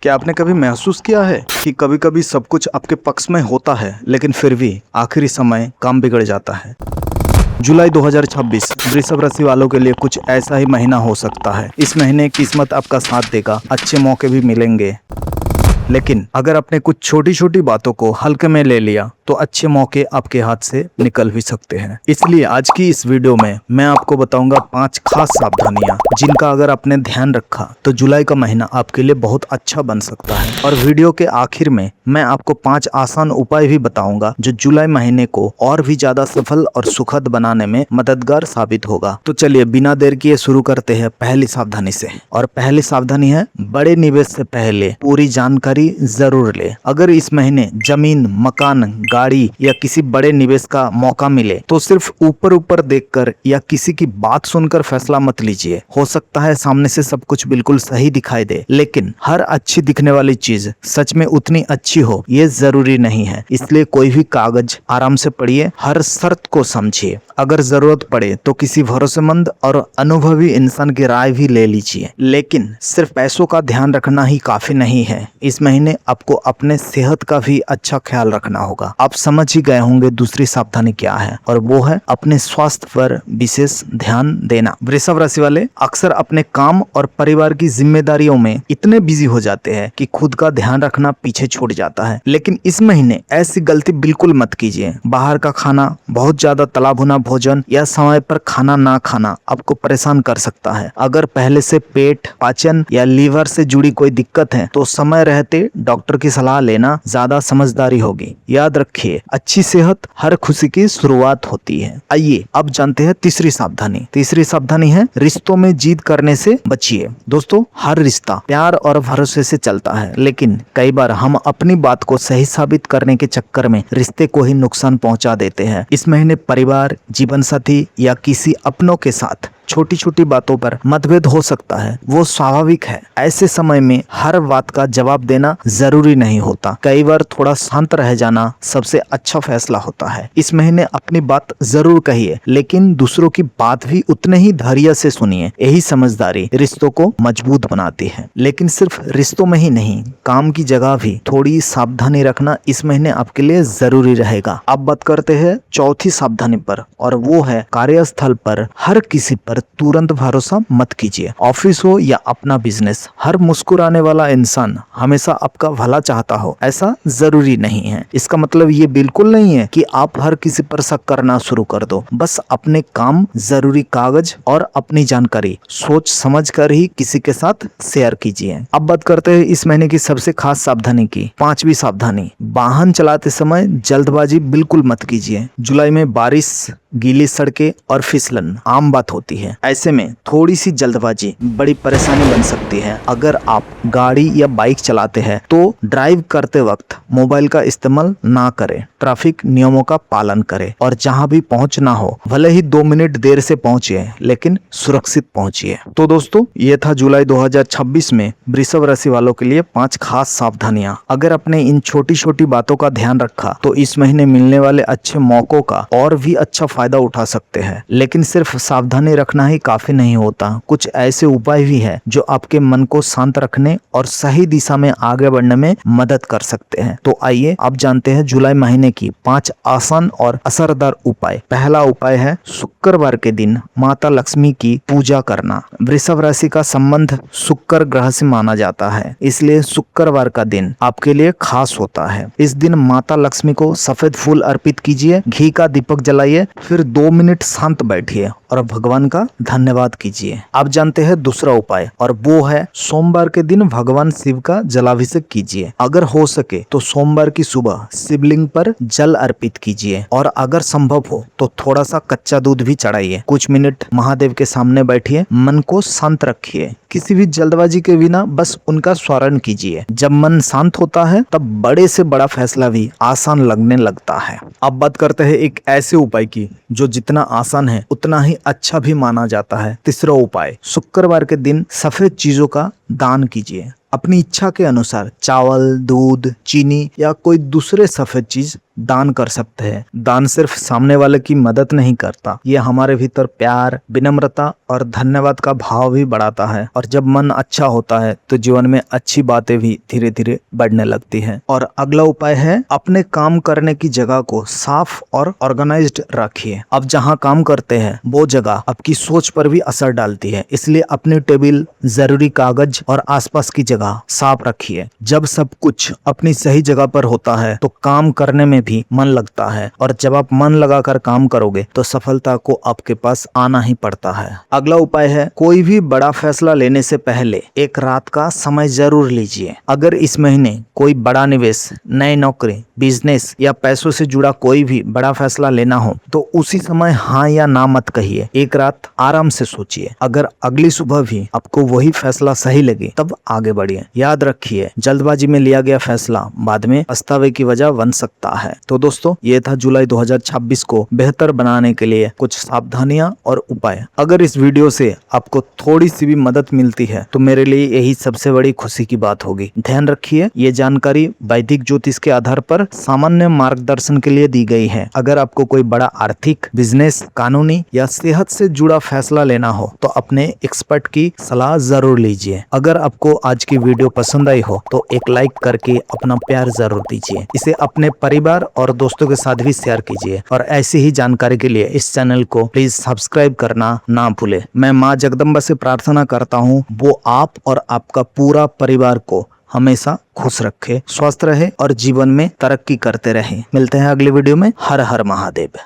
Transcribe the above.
क्या आपने कभी महसूस किया है कि कभी कभी सब कुछ आपके पक्ष में होता है लेकिन फिर भी आखिरी समय काम बिगड़ जाता है। जुलाई 2026 वृषभ राशि वालों के लिए कुछ ऐसा ही महीना हो सकता है। इस महीने किस्मत आपका साथ देगा, अच्छे मौके भी मिलेंगे, लेकिन अगर आपने कुछ छोटी छोटी बातों को हल्के में ले लिया तो अच्छे मौके आपके हाथ से निकल भी सकते हैं। इसलिए आज की इस वीडियो में मैं आपको बताऊंगा 5 खास सावधानियां जिनका अगर आपने ध्यान रखा तो जुलाई का महीना आपके लिए बहुत अच्छा बन सकता है। और वीडियो के आखिर में मैं आपको 5 आसान उपाय भी बताऊंगा जो जुलाई महीने को और भी ज्यादा सफल और सुखद बनाने में मददगार साबित होगा। तो चलिए बिना देर किए शुरू करते हैं पहली सावधानी से। और पहली सावधानी है, बड़े निवेश से पहले पूरी जानकारी जरूर ले। अगर इस महीने जमीन, मकान, गाड़ी या किसी बड़े निवेश का मौका मिले तो सिर्फ ऊपर ऊपर देखकर या किसी की बात सुनकर फैसला मत लीजिए। हो सकता है सामने से सब कुछ बिल्कुल सही दिखाई दे, लेकिन हर अच्छी दिखने वाली चीज सच में उतनी अच्छी हो ये जरूरी नहीं है। इसलिए कोई भी कागज आराम से पढ़िए, हर शर्त को समझिए। अगर जरूरत पड़े तो किसी भरोसेमंद और अनुभवी इंसान की राय भी ले लीजिए। लेकिन सिर्फ पैसों का ध्यान रखना ही काफी नहीं है। इस महीने आपको अपने सेहत का भी अच्छा ख्याल रखना होगा। आप समझ ही गए होंगे दूसरी सावधानी क्या है, और वो है अपने स्वास्थ्य पर विशेष ध्यान देना। वृषभ राशि वाले अक्सर अपने काम और परिवार की जिम्मेदारियों में इतने बिजी हो जाते हैं कि खुद का ध्यान रखना पीछे छूट जाता है। लेकिन इस महीने ऐसी गलती बिल्कुल मत कीजिए। बाहर का खाना, बहुत ज्यादा तला भुना भोजन या समय पर खाना ना खाना आपको परेशान कर सकता है। अगर पहले से पेट, पाचन या लीवर से जुड़ी कोई दिक्कत है तो समय रहते डॉक्टर की सलाह लेना ज्यादा समझदारी होगी। याद रखिए, अच्छी सेहत हर खुशी की शुरुआत होती है। आइए अब जानते हैं तीसरी सावधानी। तीसरी सावधानी है, रिश्तों में जीत करने से बचिए। दोस्तों, हर रिश्ता प्यार और भरोसे से चलता है, लेकिन कई बार हम अपनी बात को सही साबित करने के चक्कर में रिश्ते को ही नुकसान पहुंचा देते हैं। इस महीने परिवार, जीवन साथी या किसी अपनों के साथ छोटी छोटी बातों पर मतभेद हो सकता है, वो स्वाभाविक है। ऐसे समय में हर बात का जवाब देना जरूरी नहीं होता। कई बार थोड़ा शांत रह जाना सबसे अच्छा फैसला होता है। इस महीने अपनी बात जरूर कहिए, लेकिन दूसरों की बात भी उतने ही धैर्य से सुनिए। यही समझदारी रिश्तों को मजबूत बनाती है। लेकिन सिर्फ रिश्तों में ही नहीं, काम की जगह भी थोड़ी सावधानी रखना इस महीने आपके लिए जरूरी रहेगा। अब बात करते हैं चौथी सावधानी पर, और वो है कार्यस्थल पर हर किसी पर तुरंत भरोसा मत कीजिए। ऑफिस हो या अपना बिजनेस, हर मुस्कुराने वाला इंसान हमेशा आपका भला चाहता हो ऐसा जरूरी नहीं है। इसका मतलब ये बिल्कुल नहीं है कि आप हर किसी पर शक करना शुरू कर दो। बस अपने काम, जरूरी कागज और अपनी जानकारी सोच समझ कर ही किसी के साथ शेयर कीजिए। अब बात करते हैं इस महीने की सबसे खास सावधानी की, 5वीं सावधानी। वाहन चलाते समय जल्दबाजी बिल्कुल मत कीजिए। जुलाई में बारिश, गीली सड़कें और फिसलन आम बात होती है। ऐसे में थोड़ी सी जल्दबाजी बड़ी परेशानी बन सकती है। अगर आप गाड़ी या बाइक चलाते हैं तो ड्राइव करते वक्त मोबाइल का इस्तेमाल ना करें। ट्रैफिक नियमों का पालन करें और जहां भी पहुंचना हो भले ही 2 मिनट देर से पहुंचिए, लेकिन सुरक्षित पहुंचिए। तो दोस्तों, ये था जुलाई 2026 में वृषभ राशि वालों के लिए 5 खास सावधानियां। अगर आपने इन छोटी छोटी बातों का ध्यान रखा तो इस महीने मिलने वाले अच्छे मौकों का और भी अच्छा फायदा उठा सकते हैं। लेकिन सिर्फ सावधानी रखना ही काफी नहीं होता। कुछ ऐसे उपाय भी है जो आपके मन को शांत रखने और सही दिशा में आगे बढ़ने में मदद कर सकते हैं। तो आइए अब जानते हैं जुलाई महीने की 5 आसान और असरदार उपाय। पहला उपाय है शुक्रवार के दिन माता लक्ष्मी की पूजा करना। वृषभ राशि का संबंध शुक्र ग्रह से माना जाता है, इसलिए शुक्रवार का दिन आपके लिए खास होता है। इस दिन माता लक्ष्मी को सफेद फूल अर्पित कीजिए, घी का दीपक जलाइए, फिर 2 मिनट शांत बैठिए और भगवान का धन्यवाद कीजिए। आप जानते हैं दूसरा उपाय, और वो है सोमवार के दिन भगवान शिव का जलाभिषेक कीजिए। अगर हो सके तो सोमवार की सुबह शिवलिंग पर जल अर्पित कीजिए, और अगर संभव हो तो थोड़ा सा कच्चा दूध भी चढ़ाइए। कुछ मिनट महादेव के सामने बैठिए, मन को शांत रखिए। किसी भी जल्दबाजी के बिना बस उनका स्मरण कीजिए। जब मन शांत होता है तब बड़े से बड़ा फैसला भी आसान लगने लगता है। अब बात करते हैं एक ऐसे उपाय की जो जितना आसान है उतना ही अच्छा भी माना जाता है। तीसरा उपाय, शुक्रवार के दिन सफेद चीजों का दान कीजिए। अपनी इच्छा के अनुसार चावल, दूध, चीनी या कोई दूसरे सफेद चीज दान कर सकते हैं। दान सिर्फ सामने वाले की मदद नहीं करता, ये हमारे भीतर प्यार, विनम्रता और धन्यवाद का भाव भी बढ़ाता है। और जब मन अच्छा होता है तो जीवन में अच्छी बातें भी धीरे धीरे बढ़ने लगती हैं। और अगला उपाय है, अपने काम करने की जगह को साफ और ऑर्गेनाइज्ड रखिए। अब जहाँ काम करते हैं वो जगह आपकी सोच पर भी असर डालती है, इसलिए अपनी टेबल, जरूरी कागज और आसपास की जगह साफ रखिए। जब सब कुछ अपनी सही जगह पर होता है तो काम करने में भी मन लगता है, और जब आप मन लगाकर काम करोगे तो सफलता को आपके पास आना ही पड़ता है। अगला उपाय है, कोई भी बड़ा फैसला लेने से पहले एक रात का समय जरूर लीजिए। अगर इस महीने कोई बड़ा निवेश, नई नौकरी, बिजनेस या पैसों से जुड़ा कोई भी बड़ा फैसला लेना हो तो उसी समय हाँ या ना मत कहिए। एक रात आराम से सोचिए। अगर अगली सुबह भी आपको वही फैसला सही लगे तब आगे बढ़िए। याद रखिए, जल्दबाजी में लिया गया फैसला बाद में पछतावे की वजह बन सकता है। तो दोस्तों, ये था जुलाई 2026 को बेहतर बनाने के लिए कुछ सावधानियां और उपाय। अगर इस वीडियो से आपको थोड़ी सी भी मदद मिलती है तो मेरे लिए यही सबसे बड़ी खुशी की बात होगी। ध्यान रखिए, ये जानकारी वैदिक ज्योतिष के आधार पर सामान्य मार्गदर्शन के लिए दी गई है। अगर आपको कोई बड़ा आर्थिक, बिजनेस, कानूनी या सेहत से जुड़ा फैसला लेना हो तो अपने एक्सपर्ट की सलाह जरूर लीजिए। अगर आपको आज की वीडियो पसंद आई हो तो एक लाइक करके अपना प्यार जरूर दीजिए। इसे अपने परिवार और दोस्तों के साथ भी शेयर कीजिए, और ऐसी ही जानकारी के लिए इस चैनल को प्लीज सब्सक्राइब करना ना भूले। मैं माँ जगदम्बा से प्रार्थना करता हूँ वो आप और आपका पूरा परिवार को हमेशा खुश रखे, स्वस्थ रहे और जीवन में तरक्की करते रहे। मिलते हैं अगले वीडियो में। हर हर महादेव।